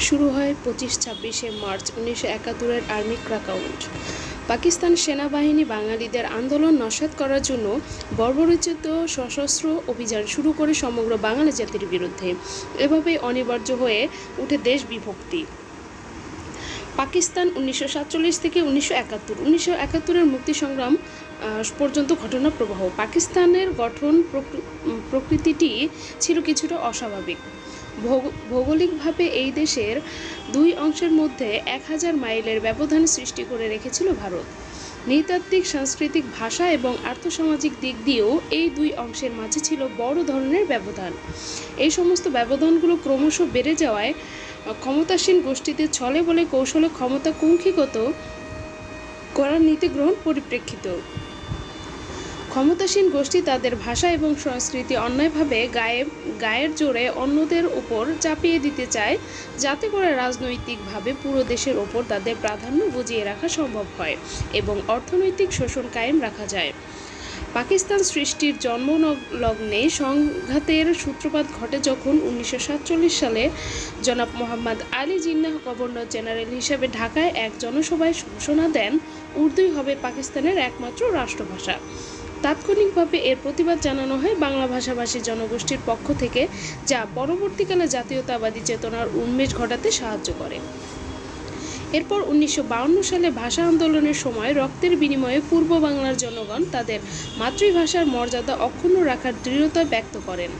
শুরু হয় 25-26 March 1971-এর army ক্র্যাকআউট। Pakistan সেনাবাহিনী বাঙালিদের আন্দোলন নস্যাৎ করার জন্য বর্বরোচিত সশস্ত্র অভিযান শুরু করে সমগ্র বাঙালি জাতির বিরুদ্ধে। এভাবেই অনিবার্য হয়ে ওঠে দেশ বিভক্তি। পাকিস্তান 1947 থেকে 1971, 1971-এর মুক্তি সংগ্রাম পর্যন্ত ঘটনা প্রবাহ। পাকিস্তানের গঠন প্রকৃতিটি ছিল কিছুটা অস্বাভাবিক। ভৌগোলিকভাবে এই দেশের দুই অংশের মধ্যে 1000 মাইলের ব্যবধান সৃষ্টি করে রেখেছিল ভারত। নৃতাত্ত্বিক, সাংস্কৃতিক, ভাষা এবং আর্থসামাজিক দিক দিয়েও এই দুই অংশের মাঝে ছিল বড় ধরনের ব্যবধান। এই সমস্ত ব্যবধানগুলো ক্রমশ বেড়ে যাওয়ায় ক্ষমতাসীন গোষ্ঠীতে ছলে বলে কৌশলে ক্ষমতা কুক্ষিগত করার নীতি গ্রহণ পরিপ্রেক্ষিত। ক্ষমতাসীন গোষ্ঠী তাদের ভাষা এবং সংস্কৃতি অন্যায়ভাবে গায়ের জোরে অন্যদের উপর চাপিয়ে দিতে চায়, যাতে করে রাজনৈতিকভাবে পুরো দেশের ওপর তাদের প্রাধান্য বুঝিয়ে রাখা সম্ভব হয় এবং অর্থনৈতিক শোষণ কায়েম রাখা যায়। পাকিস্তান সৃষ্টির জন্মলগ্নে সংঘাতের সূত্রপাত ঘটে যখন 1947 সালে জনাব মোহাম্মদ আলী জিন্নাহ গভর্নর জেনারেল হিসেবে ঢাকায় এক জনসভায় ঘোষণা দেন উর্দুই হবে পাকিস্তানের একমাত্র রাষ্ট্রভাষা। তাৎক্ষণিকভাবে এর প্রতিবাদ জানানো হয় বাংলা ভাষাভাষী জনগোষ্ঠীর পক্ষ থেকে, যা পরবর্তীকালে জাতীয়তাবাদী চেতনার উন্মেষ ঘটাতে সাহায্য করে। এরপর 1952 সালে ভাষা আন্দোলনের সময় রক্তের বিনিময়ে পূর্ব বাংলার জনগণ তাদের মাতৃভাষার মর্যাদা অক্ষুণ্ণ রাখার দৃঢ়তা ব্যক্ত করেন,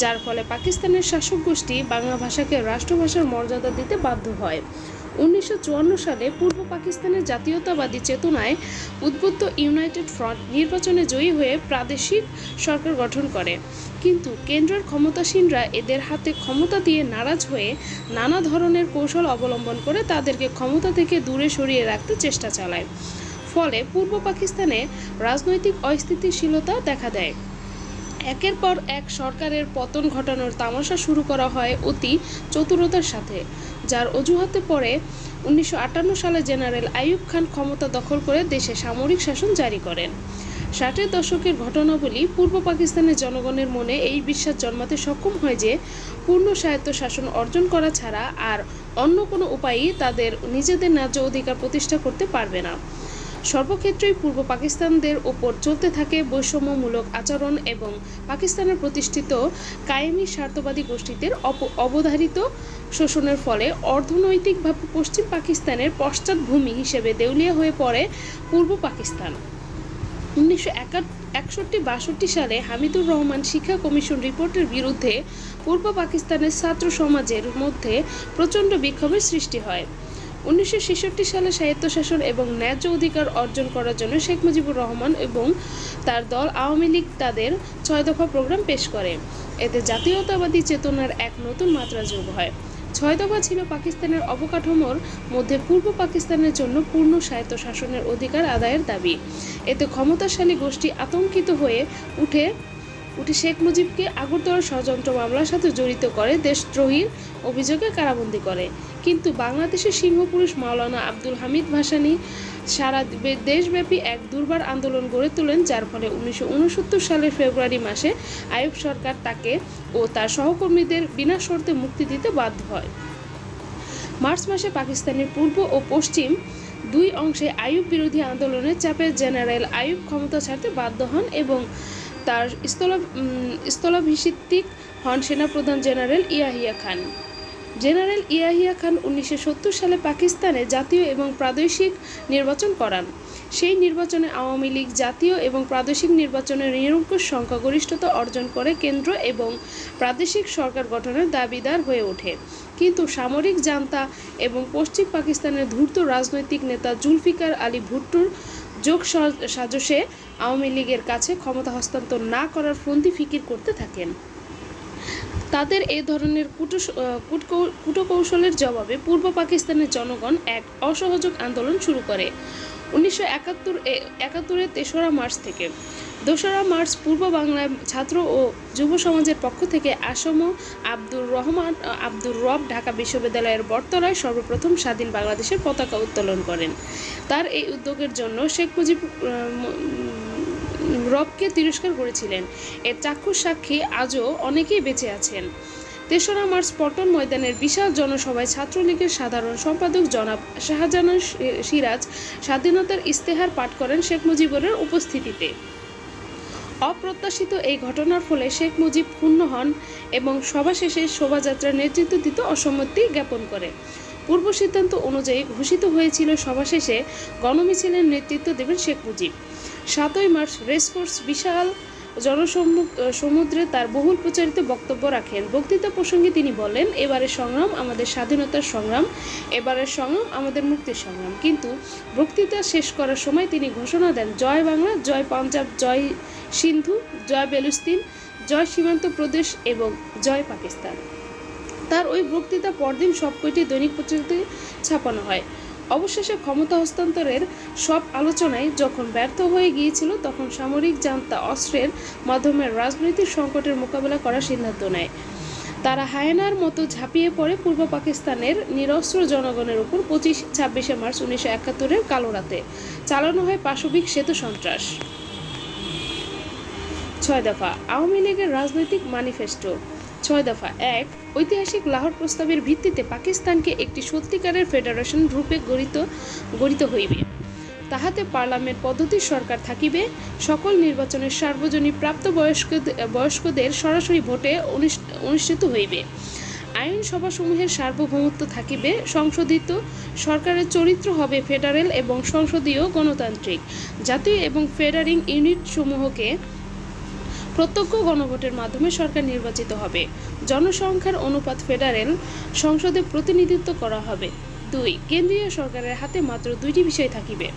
যার ফলে পাকিস্তানের শাসক গোষ্ঠী বাংলা ভাষাকে রাষ্ট্রভাষার মর্যাদা দিতে বাধ্য হয়। 1954 সালে পূর্ব পাকিস্তানের জাতীয়তাবাদী চেতনায় উদ্বুদ্ধ ইউনাইটেড ফ্রন্ট নির্বাচনে জয়ী হয়ে প্রাদেশিক সরকার গঠন করে, কিন্তু কেন্দ্রের ক্ষমতাসীনরা এদের হাতে ক্ষমতা দিয়ে নারাজ হয়ে নানা ধরনের কৌশল অবলম্বন করে তাদেরকে ক্ষমতা থেকে দূরে সরিয়ে রাখতে চেষ্টা চালায়। ফলে পূর্ব পাকিস্তানে রাজনৈতিক অস্থিতিশীলতা দেখা দেয়। একের পর এক সরকারের পতন ঘটানোর তামাশা শুরু করা হয় অতি চতুরতার সাথে, যার অজুহাতে পরে 1958 সালে জেনারেল আইয়ুব খান ক্ষমতা দখল করে দেশে সামরিক শাসন জারি করেন। 60-এর দশকের ঘটনাবলী পূর্ব পাকিস্তানের জনগণের মনে এই বিশ্বাস জন্মাতে সক্ষম হয় যে পূর্ণ স্বায়ত্ত শাসন অর্জন করা ছাড়া আর অন্য কোনো উপায়ই তাদের নিজেদের ন্যায্য অধিকার প্রতিষ্ঠা করতে পারবে না। সর্বক্ষেত্রেই পূর্ব পাকিস্তানদের ওপর চলতে থাকে বৈষম্যমূলক আচরণ এবং পাকিস্তানের প্রতিষ্ঠিত কায়েমি স্বার্থবাদী গোষ্ঠীদের অবধারিত শোষণের ফলে অর্থনৈতিকভাবে পশ্চিম পাকিস্তানের পশ্চাৎভূমি হিসেবে দেউলিয়া হয়ে পড়ে পূর্ব পাকিস্তান। 1961-62 সালে হামিদুর রহমান শিক্ষা কমিশন রিপোর্টের বিরুদ্ধে পূর্ব পাকিস্তানের ছাত্র সমাজের মধ্যে প্রচণ্ড বিক্ষোভের সৃষ্টি হয়। 1966 সালে স্বায়ত্তশাসন এবং ন্যায্য অধিকার অর্জন করার জন্য শেখ মুজিবুর রহমান এবং তার দল আওয়ামী লীগ তাদের 6 দফা প্রোগ্রাম পেশ করে। এতে জাতীয়তাবাদী চেতনার এক নতুন মাত্রা যোগ হয়। 6 দফা ছিল পাকিস্তানের অবকাঠামোর মধ্যে পূর্ব পাকিস্তানের জন্য পূর্ণ স্বায়ত্তশাসনের অধিকার আদায়ের দাবি। এতে ক্ষমতাশালী গোষ্ঠী আতঙ্কিত হয়ে উঠে শেখ মুজিবকে আগরতলা ষড়যন্ত্র মামলার সাথে জড়িত করে দেশদ্রোহীর অভিযোগে কারাবন্দী করে। কিন্তু বাংলাদেশের সিংহপুরুষ মাওলানা আব্দুল হামিদ ভাসানী সারা দেশব্যাপী এক দুর্বার আন্দোলন গড়ে তোলেন, যার ফলে 1969 সালের ফেব্রুয়ারি মাসে আইয়ুব সরকার তাকে ও তার সহকর্মীদের বিনা শর্তে মুক্তি দিতে বাধ্য হয়। মার্চ মাসে পাকিস্তানের পূর্ব ও পশ্চিম দুই অংশে আইয়ুব বিরোধী আন্দোলনের চাপে জেনারেল আইয়ুব ক্ষমতা ছাড়তে বাধ্য হন এবং তার স্থলাভিষিক্ত হন সেনাপ্রধান জেনারেল ইয়াহিয়া খান। জেনারেল ইয়াহিয়া খান 1970 সালে পাকিস্তানে জাতীয় এবং প্রাদেশিক নির্বাচন করান। সেই নির্বাচনে আওয়ামী লীগ জাতীয় এবং প্রাদেশিক নির্বাচনে নিরঙ্কুশ সংখ্যাগরিষ্ঠতা অর্জন করে কেন্দ্র এবং প্রাদেশিক সরকার গঠনের দাবিদার হয়ে ওঠে। কিন্তু সামরিক জান্তা এবং পশ্চিম পাকিস্তানের ধূর্ত রাজনৈতিক নেতা জুলফিকার আলী ভুট্টোর যোগ সাজসে আওয়ামী লীগের কাছে ক্ষমতা হস্তান্তর না করার ফন্দি ফিকির করতে থাকেন। তাদের এ ধরনের কূটকৌশলের জবাবে পূর্ব পাকিস্তানের জনগণ এক অসহযোগ আন্দোলন শুরু করে 1971-এর 3রা মার্চ থেকে। 2রা মার্চ পূর্ব বাংলায় ছাত্র ও যুব সমাজের পক্ষ থেকে আসম আব্দুর রব ঢাকা বিশ্ববিদ্যালয়ের বটতলায় সর্বপ্রথম স্বাধীন বাংলাদেশের পতাকা উত্তোলন করেন। তার এই উদ্যোগের জন্য শেখ মুজিব রবকে তিরস্কার করেছিলেন। এর চাক্ষুষ সাক্ষী আজও অনেকেই বেঁচে আছেন। তেসরা মার্চ পল্টন ময়দানের বিশাল জনসভায় ছাত্রলীগের সাধারণ সম্পাদক জনাব শাহজাহান সিরাজ স্বাধীনতার ইস্তেহার পাঠ করেন শেখ মুজিবুরের উপস্থিতিতে। অপ্রত্যাশিত এই ঘটনার ফলে শেখ মুজিব ক্ষুণ্ণ হন এবং সভা শেষে শোভাযাত্রার নেতৃত্ব দিতে অসম্মতি জ্ঞাপন করে। পূর্ব সিদ্ধান্ত অনুযায়ী ঘোষিত হয়েছিল সভা শেষে গণমিছিলের নেতৃত্ব দেবেন শেখ মুজিব। 7ই মার্চ রেসকোর্স বিশাল জনসমুদ্রে তার বহুল প্রচারিত বক্তব্য রাখেন। বক্তৃতা প্রসঙ্গে তিনি বলেন, এবারের সংগ্রাম আমাদের স্বাধীনতার সংগ্রাম, এবারের সংগ্রাম আমাদের মুক্তির সংগ্রাম। কিন্তু বক্তৃতা শেষ করার সময় তিনি ঘোষণা দেন, জয় বাংলা, জয় পাঞ্জাব, জয় সিন্ধু, জয় বেলুস্তিন, জয় সীমান্ত প্রদেশ এবং জয় পাকিস্তান। তার ওই বক্তৃতা পরদিন সবকটি দৈনিক পত্রিকাতে ছাপানো হয়। অবশেষে ক্ষমতা হস্তান্তরের সব আলোচনায় যখন ব্যর্থ হয়ে গিয়েছিল, তখন সামরিক জান্তা অস্ত্রের মাধ্যমে রাজনৈতিক সংকটের মোকাবেলা করার সিদ্ধান্ত নেয়। তারা হায়েনার মতো ঝাঁপিয়ে পড়ে পূর্ব পাকিস্তানের নিরস্ত্র জনগণের উপর। 25-26 মার্চ 1971 কালো রাতে চালানো হয় পাশবিক সেতু সন্ত্রাস। 6 দফা আওয়ামী লীগের রাজনৈতিক ম্যানিফেস্টো। 6 দফা 1 ঐতিহাসিক লাহোর প্রস্তাবের ভিত্তিতে পাকিস্তানকে একটি সত্যিকারের ফেডারেশন রূপে গড়িত হইবে। তাহাতে পার্লামেন্ট পদ্ধতির সরকার থাকিবে। সকল নির্বাচনের সার্বজনীন প্রাপ্তবয়স্কদের সরাসরি ভোটে অনুষ্ঠিত হইবে। আইনসভাসমূহের সার্বভৌমত্ব থাকিবে। সংশোধিত সরকারের চরিত্র হবে ফেডারেল এবং সংসদীয় গণতান্ত্রিক। জাতীয় এবং ফেডারিং ইউনিটসমূহকে প্রত্যক্ষ গণভোটের মাধ্যমে সরকার নির্বাচিত হবে। জনসংখ্যার অনুপাত ফেডারেল সংসদে প্রতিনিধিত্ব করা হবে। 2 কেন্দ্রীয় সরকারের হাতে মাত্র 2টি বিষয় থাকিবে,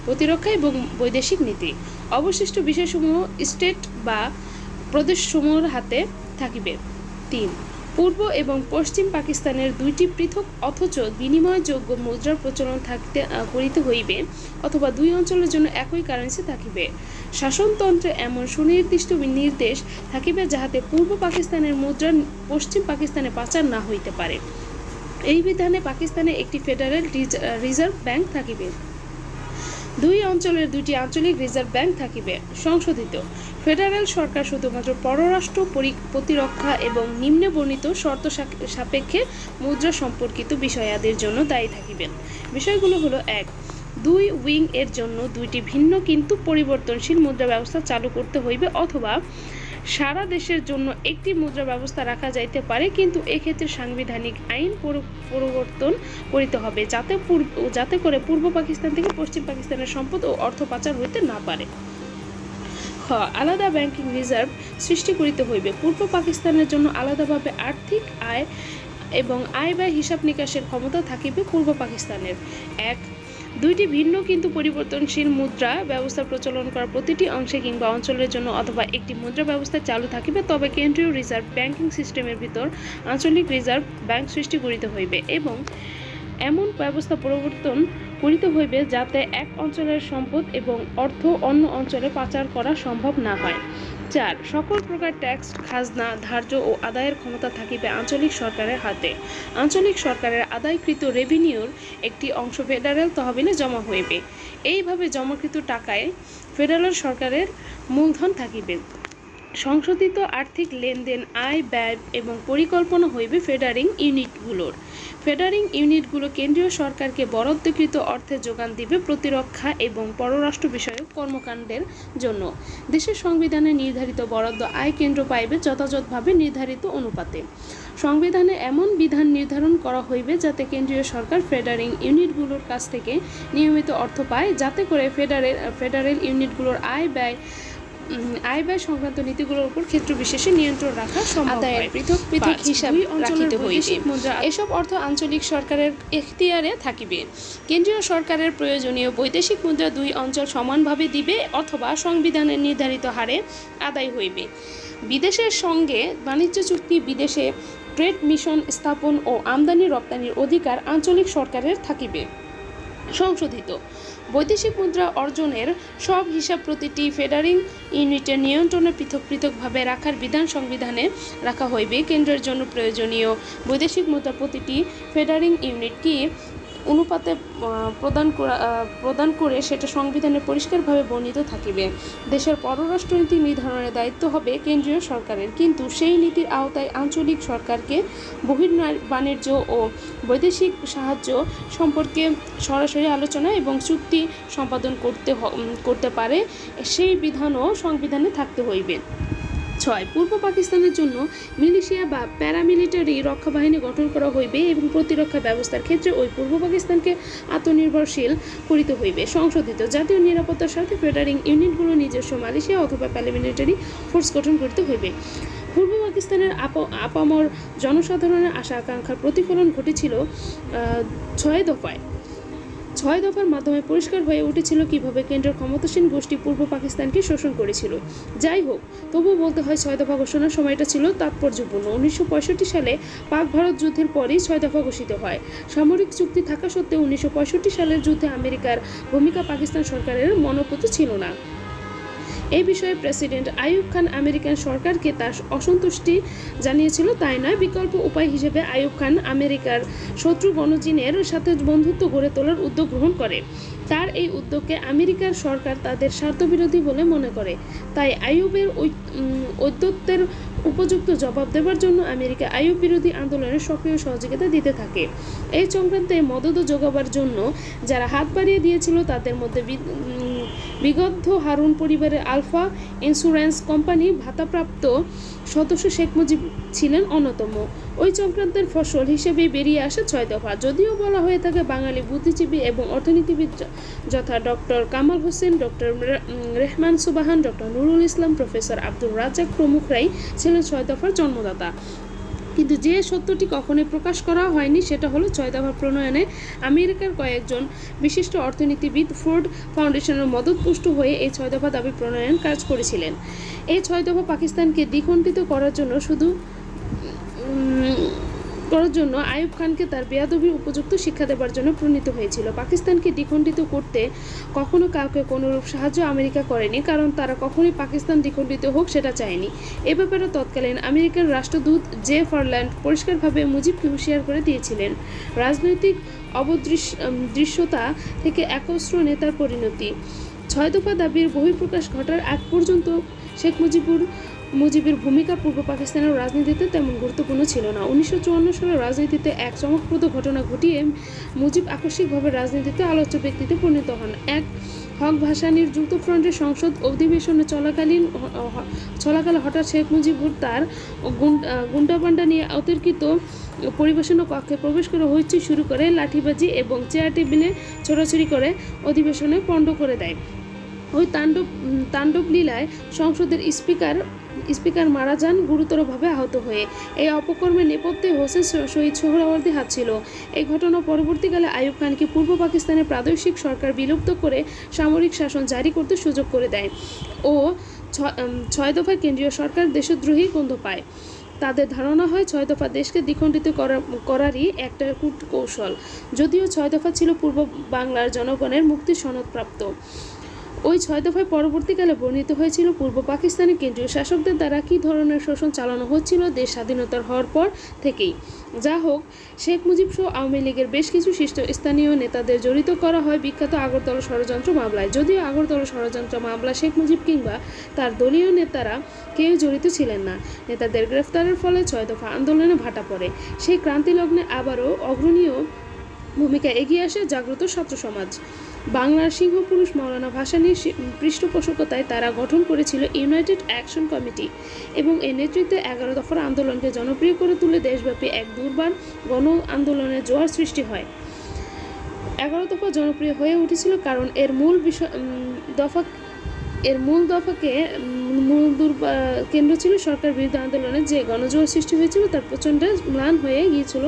প্রতিরক্ষা এবং বৈদেশিক নীতি। অবশিষ্ট বিষয়সমূহ স্টেট বা প্রদেশসমূহের হাতে থাকিবে। 3 পূর্ব এবং পশ্চিম পাকিস্তানের 2টি পৃথক অথচ বিনিময়যোগ্য মুদ্রার প্রচলন করিতে হইবে, অথবা 2 অঞ্চলের জন্য একই কারেন্সি থাকিবে। শাসনতন্ত্রে এমন সুনির্দিষ্ট নির্দেশ থাকিবে যাহাতে পূর্ব পাকিস্তানের মুদ্রা পশ্চিম পাকিস্তানে পাচার না হইতে পারে। এই বিধানে পাকিস্তানে একটি ফেডারেল রিজার্ভ ব্যাংক থাকিবে। 2 অঞ্চলের 2টি আঞ্চলিক রিজার্ভ ব্যাংক থাকিবে। সংশোধিত ফেডারেল সরকার শুধুমাত্র পররাষ্ট্র, প্রতিরক্ষা এবং নিম্নে বর্ণিত শর্ত সাপেক্ষে মুদ্রা সম্পর্কিত বিষয়াদির জন্য দায়ী থাকিবেন। বিষয়গুলো হলো: 1 2 উইং এর জন্য 2টি ভিন্ন কিন্তু পরিবর্তনশীল মুদ্রা ব্যবস্থা চালু করতে হইবে, অথবা সারা দেশের জন্য একটি মুদ্রা ব্যবস্থা রাখা যাইতে পারে, কিন্তু এক্ষেত্রে সাংবিধানিক আইন পরিবর্তন করিতে হবে যাতে করে পূর্ব পাকিস্তান থেকে পশ্চিম পাকিস্তানের সম্পদ ও অর্থ পাচার হইতে না পারে। খ আলাদা ব্যাংকিং রিজার্ভ সৃষ্টি করিতে হইবে। পূর্ব পাকিস্তানের জন্য আলাদাভাবে আর্থিক আয় এবং আয় ব্যয় হিসাব নিকাশের ক্ষমতা থাকিবে পূর্ব পাকিস্তানের। 1 2টি ভিন্ন কিন্তু পরিবর্তনশীল মুদ্রা ব্যবস্থা প্রচলন করা প্রতিটি অংশে কিংবা অঞ্চলের জন্য, অথবা একটি মুদ্রা ব্যবস্থা চালু থাকিবে, তবে কেন্দ্রীয় রিজার্ভ ব্যাংকিং সিস্টেমের ভিতর আঞ্চলিক রিজার্ভ ব্যাংক সৃষ্টি করিতে হইবে এবং এমন ব্যবস্থা প্রবর্তন করিতে হইবে যাতে এক অঞ্চলের সম্পদ এবং অর্থ অন্য অঞ্চলে পাচার করা সম্ভব না হয়। 4 সকল প্রকার ট্যাক্স, খাজনা, ধার্য ও আদায়ের ক্ষমতা থাকিবে আঞ্চলিক সরকারের হাতে। আঞ্চলিক সরকারের আদায়কৃত রেভিনিউর একটি অংশ ফেডারেল তহবিলে জমা হইবে। এইভাবে জমাকৃত টাকায় ফেডারেল সরকারের মূলধন থাকিবে। সংশোধিত আর্থিক লেনদেন, আয়, ব্যয় এবং পরিকল্পনা হইবে ফেডারিং ইউনিটগুলোর। ফেডারিং ইউনিটগুলো কেন্দ্রীয় সরকারকে বরাদ্দকৃত অর্থের যোগান দিবে প্রতিরক্ষা এবং পররাষ্ট্র বিষয়ক কর্মকাণ্ডের জন্য। দেশের সংবিধানে নির্ধারিত বরাদ্দ আয় কেন্দ্র পাইবে যথাযথভাবে নির্ধারিত অনুপাতে। সংবিধানে এমন বিধান নির্ধারণ করা হইবে যাতে কেন্দ্রীয় সরকার ফেডারিং ইউনিটগুলোর কাছ থেকে নিয়মিত অর্থ পায়, যাতে করে ফেডারেল ইউনিটগুলোর আয় ব্যয় সংক্রান্ত নীতিগুলোর উপর ক্ষেত্র বিশেষে নিয়ন্ত্রণ রাখা সম্ভব হয়। পৃথক হিসাব রাখিতে হইবে। এসব অর্থ আঞ্চলিক সরকারের এখতিয়ারে থাকিবে। কেন্দ্রীয় সরকারের প্রয়োজনীয় বৈদেশিক মুদ্রা 2 অঞ্চল সমানভাবে দিবে অথবা সংবিধানের নির্ধারিত হারে আদায় হইবে। বিদেশের সঙ্গে বাণিজ্য চুক্তি, বিদেশে ট্রেড মিশন স্থাপন ও আমদানি রপ্তানির অধিকার আঞ্চলিক সরকারের থাকিবে। সংশোধিত বৈদেশিক মুদ্রা অর্জনের সব হিসাব প্রতিটি ফেডারিং ইউনিটের নিয়ন্ত্রণে পৃথকভাবে রাখার বিধান সংবিধানে রাখা হইবে। কেন্দ্রের জন্য প্রয়োজনীয় বৈদেশিক মুদ্রা প্রতিটি ফেডারিং ইউনিট কি অনুপাতে প্রদান করে সেটা সংবিধানে পরিষ্কারভাবে বর্ণিত থাকিবে। দেশের পররাষ্ট্রনীতি নির্ধারণের দায়িত্ব হবে কেন্দ্রীয় সরকারের, কিন্তু সেই নীতির আওতায় আঞ্চলিক সরকারকে বহির্বাণিজ্য ও বৈদেশিক সাহায্য সম্পর্কে সরাসরি আলোচনা এবং চুক্তি সম্পাদন করতে পারে সেই বিধানও সংবিধানে থাকতে হইবে। 6. পূর্ব পাকিস্তানের জন্য মিলিশিয়া বা প্যারামিলিটারি রক্ষা বাহিনী গঠন করা হইবে এবং প্রতিরক্ষা ব্যবস্থার ক্ষেত্রে ওই পূর্ব পাকিস্তানকে আত্মনির্ভরশীল করিতে হইবে। সংশোধিত জাতীয় নিরাপত্তার সাথে ফেডারিং ইউনিটগুলো নিজস্ব মালয়েশিয়া অথবা প্যারামিলিটারি ফোর্স গঠন করতে হইবে। পূর্ব পাকিস্তানের আপামর জনসাধারণের আশা আকাঙ্ক্ষার প্রতিফলন ঘটেছিল 6 দফায়। 6 দফার মাধ্যমে পরিষ্কার হয়ে উঠেছিল কিভাবে কেন্দ্রের ক্ষমতাসীন গোষ্ঠী পূর্ব পাকিস্তানকে শোষণ করেছিল। যাই হোক, তবুও বলতে হয় 6 দফা ঘোষণার সময়টা ছিল তাৎপর্যপূর্ণ। 1965 সালে পাক ভারত যুদ্ধের পরই 6 দফা ঘোষিত হয়। সামরিক চুক্তি থাকা সত্ত্বেও 1965 সালের যুদ্ধে আমেরিকার ভূমিকা পাকিস্তান সরকারের মনোপুত ছিল না। এই বিষয়ে প্রেসিডেন্ট আইয়ুব খান আমেরিকান সরকারকে তার অসন্তুষ্টি জানিয়েছিল। তাই নয়, বিকল্প উপায় হিসেবে আইয়ুব খান আমেরিকার শত্রু গণজিনের সাথে বন্ধুত্ব গড়ে তোলার উদ্যোগ গ্রহণ করে। তার এই উদ্যোগকে আমেরিকার সরকার তাদের স্বার্থবিরোধী বলে মনে করে। তাই আইয়ুবের ঔদ্ধত্যের উপযুক্ত জবাব দেওয়ার জন্য আমেরিকা আইয়ুব বিরোধী আন্দোলনের সক্রিয় সহযোগিতা দিতে থাকে। এই সংক্রান্তে মদত যোগাবার জন্য যারা হাত বাড়িয়ে দিয়েছিল তাদের মধ্যে বিগদ্ধ হারুন পরিবারের আলফা ইন্স্যুরেন্স কোম্পানি ভাতাপ্রাপ্ত সদস্য শেখ মুজিব ছিলেন অন্যতম। ওই চক্রান্তের ফসল হিসেবেই বেরিয়ে আসে 6 দফা। যদিও বলা হয়ে থাকে বাঙালি বুদ্ধিজীবী এবং অর্থনীতিবিদ যথা ডক্টর কামাল হোসেন, ডক্টর রেহমান সুবাহান, ডক্টর নুরুল ইসলাম, প্রফেসর আব্দুর রাজ্জাক প্রমুখরাই ছিলেন 6 দফার জন্মদাতা। কিন্তু যে সত্যটি কখনোই প্রকাশ করা হয়নি সেটা হলো 6 দফা প্রণয়নে আমেরিকার কয়েকজন বিশিষ্ট অর্থনীতিবিদ ফোর্ড ফাউন্ডেশনের মদতপুষ্ট হয়ে এই 6 দফা দাবি প্রণয়ন কাজ করেছিলেন। এই 6 দফা পাকিস্তানকে দ্বিখণ্ডিত করার জন্য আইয়ুব খানকে তার বেয়াদবির উপযুক্ত শিক্ষা দেবার জন্য প্রণীত হয়েছিল। পাকিস্তানকে দ্বিখণ্ডিত করতে কখনো কাউকে কোনোরূপ সাহায্য আমেরিকা করেনি, কারণ তারা কখনোই পাকিস্তান দ্বিখণ্ডিত হোক সেটা চায়নি। এ ব্যাপারে তৎকালীন আমেরিকার রাষ্ট্রদূত জে ফারল্যান্ড পরিষ্কারভাবে মুজিবকে হুঁশিয়ার করে দিয়েছিলেন। রাজনৈতিক অবদৃশ্যতা থেকে একস্ত্র নেতার পরিণতি। 6 দফা দাবির বহিঃপ্রকাশ ঘটার আগ পর্যন্ত শেখ মুজিবের ভূমিকা পূর্ব পাকিস্তানের রাজনীতিতে তেমন গুরুত্বপূর্ণ ছিল না। 1954 সালের রাজনীতিতে এক চমকপ্রদ ঘটনা ঘটিয়ে মুজিব আকস্মিকভাবে রাজনীতিতে আলোচ্য ব্যক্তিতে পরিণত হন। হক ভাসানীর যুক্তফ্রন্টের সংসদ অধিবেশনে চলাকালে হঠাৎ শেখ মুজিবুর তার গুন্ডাপান্ডা নিয়ে অতর্কিত পরিবেশন কক্ষে প্রবেশ করে হইচই শুরু করে, লাঠিবাজি এবং চেয়ার টেবিলে ছোড়াছুড়ি করে অধিবেশনে পণ্ড করে দেয়। ওই তাণ্ডব লীলায় সংসদের স্পিকার মারা যান গুরুতরভাবে আহত হয়ে। এই অপকর্মের নেপথ্যে হোসেন শহীদ সোহরাওয়ার্দী হাত ছিল। এই ঘটনা পরবর্তীকালে আইয়ুব খানকে পূর্ব পাকিস্তানের প্রাদেশিক সরকার বিলুপ্ত করে সামরিক শাসন জারি করতে সুযোগ করে দেয় ও 6 দফায় কেন্দ্রীয় সরকার দেশদ্রোহী গন্ধ পায়। তাদের ধারণা হয় 6 দফা দেশকে দ্বিখণ্ডিত করারই একটা কূটকৌশল। যদিও 6 দফা ছিল পূর্ব বাংলার জনগণের মুক্তির সনদপ্রাপ্ত। ওই 6 দফায় পরবর্তীকালে বর্ণিত হয়েছিল পূর্ব পাকিস্তানের কেন্দ্রীয় শাসকদের দ্বারা কী ধরনের শোষণ চালানো হচ্ছিল দেশ স্বাধীনতার হওয়ার পর থেকেই। যা হোক, শেখ মুজিব সহ আওয়ামী লীগের বেশ কিছু শীর্ষস্থানীয় নেতাদের জড়িত করা হয় বিখ্যাত আগরতলা ষড়যন্ত্র মামলায়। যদিও আগরতলা ষড়যন্ত্র মামলা শেখ মুজিব কিংবা তার দলীয় নেতারা কেউ জড়িত ছিলেন না। নেতাদের গ্রেফতারের ফলে 6 দফা আন্দোলনে ভাটা পড়ে। সেই ক্রান্তিলগ্নে আবারও অগ্রণীয় ভূমিকা এগিয়ে আসে জাগ্রত ছাত্র সমাজ। বাংলার সিংহপুরুষ মাওলানা ভাসানীর পৃষ্ঠপোষকতায় তারা গঠন করেছিল ইউনাইটেড অ্যাকশন কমিটি এবং এর নেতৃত্বে 11 দফার আন্দোলনকে জনপ্রিয় করে তুলে দেশব্যাপী এক দুর্বার গণ আন্দোলনের জোয়ার সৃষ্টি হয়। 11 দফা জনপ্রিয় হয়ে উঠেছিল কারণ এর মূল কেন্দ্র ছিল সরকার বিরোধী আন্দোলনে যে গণজোয়ার সৃষ্টি হয়েছিল তার প্রচণ্ড ম্লান হয়ে গিয়েছিল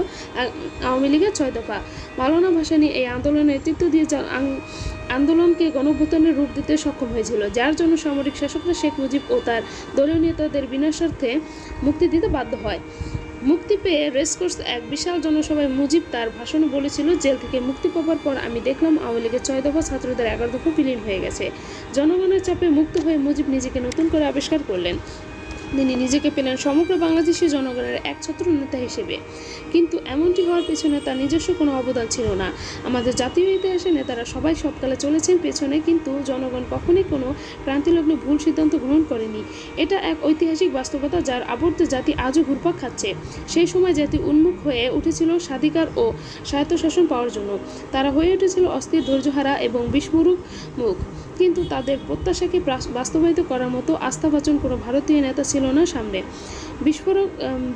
আওয়ামী লীগের 6 দফা। মাওলানা ভাসানী এই আন্দোলনের নেতৃত্ব দিয়ে আন্দোলনকে গণভ্যুত্থানের রূপ দিতে সক্ষম হয়েছিল, যার জন্য সামরিক শাসকরা শেখ মুজিব ও তার দলীয় নেতাদের বিনাশার্থে মুক্তি দিতে বাধ্য হয়। মুক্তি পেয়ে রেসকোর্স এক বিশাল জনসভায় মুজিব তার ভাষণে বলেছিল, জেল থেকে মুক্তি পাওয়ার পর আমি দেখলাম আওয়ামী লীগের 6 দফা ছাত্রদের 11 দফা বিলীন হয়ে গেছে। জনগণের চাপে মুক্ত হয়ে মুজিব নিজেকে নতুন করে আবিষ্কার করলেন। তিনি নিজেকে পেলেন সমগ্র বাংলাদেশি জনগণের একছত্র নেতা হিসেবে। কিন্তু এমনটি হওয়ার পেছনে তার নিজস্ব কোনো অবদান ছিল না। আমাদের জাতীয় ইতিহাসে নেতারা সবাই সবকালে চলেছেন পেছনে, কিন্তু জনগণ কখনোই কোনো ক্রান্তিলগ্নে ভুল সিদ্ধান্ত গ্রহণ করেনি। এটা এক ঐতিহাসিক বাস্তবতা যার আবর্তে জাতি আজও ঘুরপাক খাচ্ছে। সেই সময় জাতি উন্মুখ হয়ে উঠেছিল স্বাধিকার ও স্বায়ত্তশাসন পাওয়ার জন্য। তারা হয়ে উঠেছিল অস্থির, ধৈর্যহারা এবং বিস্মরক মুখ। কিন্তু তাদের প্রত্যাশাকে বাস্তবায়িত করার মতো আস্থাভাজন কোনো ভারতীয় নেতা ছিল না সামনে।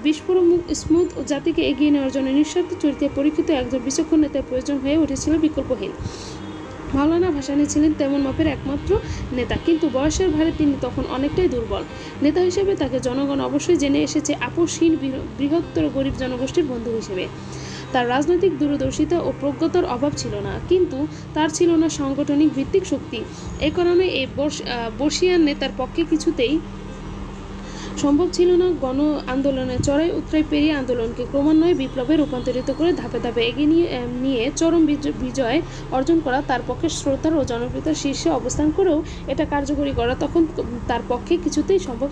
বিস্ফোরক স্মুথ জাতিকে এগিয়ে নেওয়ার জন্য নিঃস্বার্থ চরিত্রে পরীক্ষিত একজন বিচক্ষণ নেতার প্রয়োজন হয়ে উঠেছিল বিকল্পহীন। মাওলানা ভাসানী ছিলেন তেমন মাপের একমাত্র নেতা, কিন্তু বয়সের ভারে তিনি তখন অনেকটাই দুর্বল। নেতা হিসেবে তাকে জনগণ অবশ্যই জেনে এসেছে আপোষহীন বৃহত্তর গরিব জনগোষ্ঠীর বন্ধু হিসেবে। তার রাজনৈতিক দূরদর্শিতা ও প্রজ্ঞতার অভাব ছিল না, কিন্তু তার ছিল না সাংগঠনিক ভিত্তিক শক্তি। এ কারণে এই বর্ষিয়ান নেতার পক্ষে কিছুতেই সম্ভব ছিল না গণ আন্দোলনের চড়াই উতরাই পেরিয়ে আন্দোলনকে ক্রমান্বয়ে বিপ্লবে রূপান্তরিত করে ধাপে ধাপে এগিয়ে নিয়ে চরম বিজয় অর্জন করা। তার পক্ষে শ্রোতার ও জনপ্রিয়তার শীর্ষে অবস্থান করেও এটা কার্যকরী করা তখন তার পক্ষে কিছুতেই সম্ভব